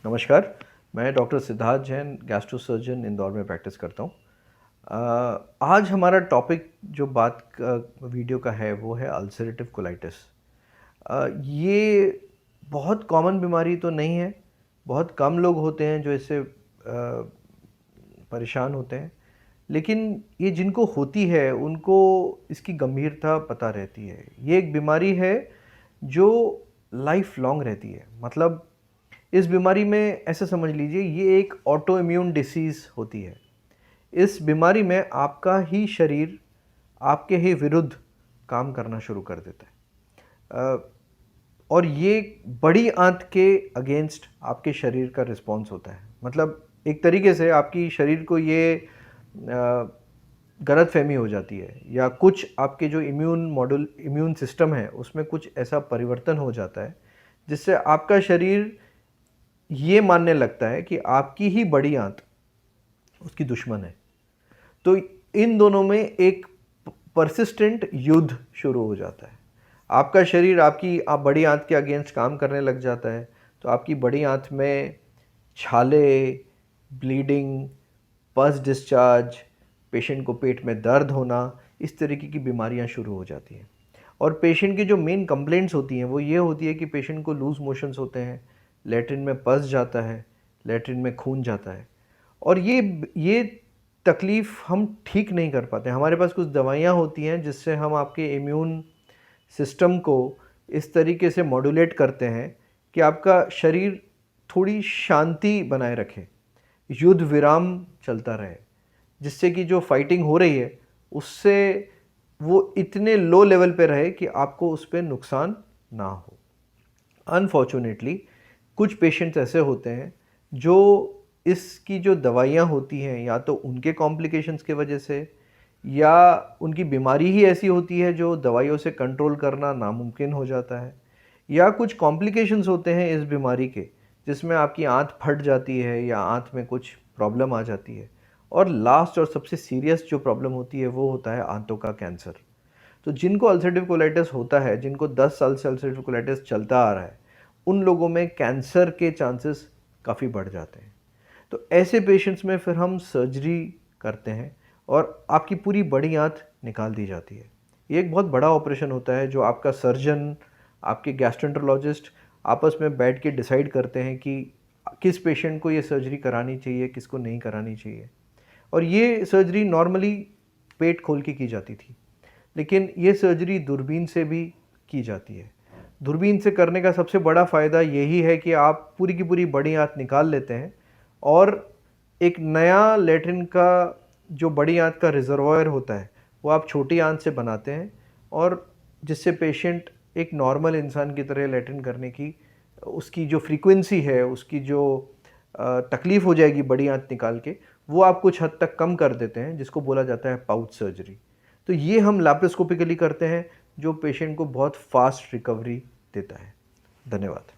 नमस्कार। मैं doctor Siddharth Jain, gastro surgeon Indore में प्रैक्टिस करता हूँ। आज हमारा टॉपिक जो बात का वीडियो का है वो है अल्सरेटिव कोलाइटिस। ये बहुत कॉमन बीमारी तो नहीं है, बहुत कम लोग होते हैं जो इससे परेशान होते हैं, लेकिन ये जिनको होती है उनको इसकी गंभीरता पता रहती है। ये एक बीमारी है जो लाइफ लॉन्ग रहती है। मतलब इस बीमारी में ऐसे समझ लीजिए ये एक ऑटो इम्यून डिसीज़ होती है। इस बीमारी में आपका ही शरीर आपके ही विरुद्ध काम करना शुरू कर देता है, और ये बड़ी आंत के अगेंस्ट आपके शरीर का रिस्पॉन्स होता है। मतलब एक तरीके से आपकी शरीर को ये गलतफहमी हो जाती है, या कुछ आपके जो इम्यून सिस्टम है उसमें कुछ ऐसा परिवर्तन हो जाता है जिससे आपका शरीर ये मानने लगता है कि आपकी ही बड़ी आंत उसकी दुश्मन है। तो इन दोनों में एक परसिस्टेंट युद्ध शुरू हो जाता है। आपका शरीर आपकी बड़ी आंत के अगेंस्ट काम करने लग जाता है, तो आपकी बड़ी आंत में छाले, ब्लीडिंग, पस डिस्चार्ज, पेशेंट को पेट में दर्द होना, इस तरीके की बीमारियां शुरू हो जाती हैं। और पेशेंट की जो मेन कंप्लेंट्स होती हैं वो ये होती है कि पेशेंट को लूज़ मोशंस होते हैं, लैट्रिन में पस जाता है, लैट्रिन में खून जाता है, और ये तकलीफ़ हम ठीक नहीं कर पाते। हमारे पास कुछ दवाइयाँ होती हैं जिससे हम आपके इम्यून सिस्टम को इस तरीके से मॉड्यूलेट करते हैं कि आपका शरीर थोड़ी शांति बनाए रखे, युद्ध विराम चलता रहे, जिससे कि जो फाइटिंग हो रही है उससे वो इतने लो लेवल पे रहे कि आपको उस पर नुकसान ना हो। अनफॉर्चुनेटली कुछ पेशेंट्स ऐसे होते हैं जो इसकी जो दवाइयाँ होती हैं या तो उनके कॉम्प्लिकेशंस की वजह से, या उनकी बीमारी ही ऐसी होती है जो दवाइयों से कंट्रोल करना नामुमकिन हो जाता है, या कुछ कॉम्प्लिकेशंस होते हैं इस बीमारी के जिसमें आपकी आंत फट जाती है या आंत में कुछ प्रॉब्लम आ जाती है, और लास्ट और सबसे सीरियस जो प्रॉब्लम होती है वो होता है आंतों का कैंसर। तो जिनको अल्सरेटिव कोलाइटिस होता है, जिनको 10 साल से अल्सरेटिव कोलाइटिस चलता आ रहा है, उन लोगों में कैंसर के चांसेस काफ़ी बढ़ जाते हैं। तो ऐसे पेशेंट्स में फिर हम सर्जरी करते हैं और आपकी पूरी बड़ी आंत निकाल दी जाती है। ये एक बहुत बड़ा ऑपरेशन होता है जो आपका सर्जन, आपके गैस्ट्रोएंटरोलॉजिस्ट आपस में बैठ के डिसाइड करते हैं कि किस पेशेंट को ये सर्जरी करानी चाहिए, किसको नहीं करानी चाहिए। और ये सर्जरी नॉर्मली पेट खोल के की जाती थी, लेकिन ये सर्जरी दूरबीन से भी की जाती है। दूरबीन से करने का सबसे बड़ा फ़ायदा यही है कि आप पूरी की पूरी बड़ी आंत निकाल लेते हैं और एक नया लैट्रिन का जो बड़ी आंत का रिजर्वायर होता है वो आप छोटी आंत से बनाते हैं, और जिससे पेशेंट एक नॉर्मल इंसान की तरह लैट्रिन करने की उसकी जो फ्रीक्वेंसी है, उसकी जो तकलीफ़ हो जाएगी बड़ी आंत निकाल के, वो आप कुछ हद तक कम कर देते हैं, जिसको बोला जाता है पाउच सर्जरी। तो ये हम लैप्रोस्कोपिकली करते हैं जो पेशेंट को बहुत फास्ट रिकवरी देता है। धन्यवाद।